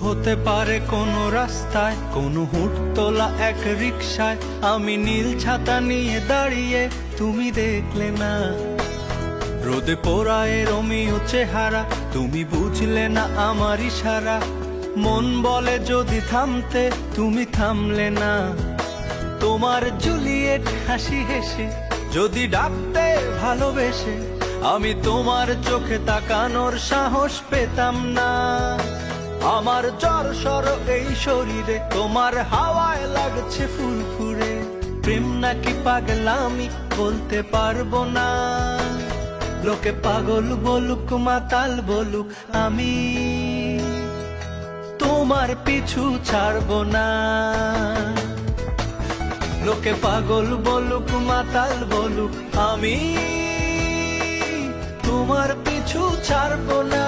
হতে পারে কোনো রাস্তায়, কোনো হুটতোলা এক রিকশায় আমি নীল ছাতা নিয়ে দাঁড়িয়ে, তুমি দেখলে না। রোদে পোড়ায় রোমিও চেহারা, তুমি বুঝলে না আমার ইশারা। মন বলে যদি থামতে, তুমি থামলে না। তোমার জুলিয়েট হাসি হেসে যদি ডাকতে ভালোবেসে, আমি তোমার চোখে তাকানোর সাহস পেতাম না। আমার জ্বর সর এই শরীরে, তোমার হাওয়ায় লাগছে ফুরফুরে। প্রেম নাকি পাগলামি বলতে পারবো না। লোকে পাগল বলুক মাতাল বলুক, আমি তোমার পিছু ছাড়বো না। লোকে পাগল বলুক মাতাল বলুক, আমি তোমার পিছু ছাড়বো না।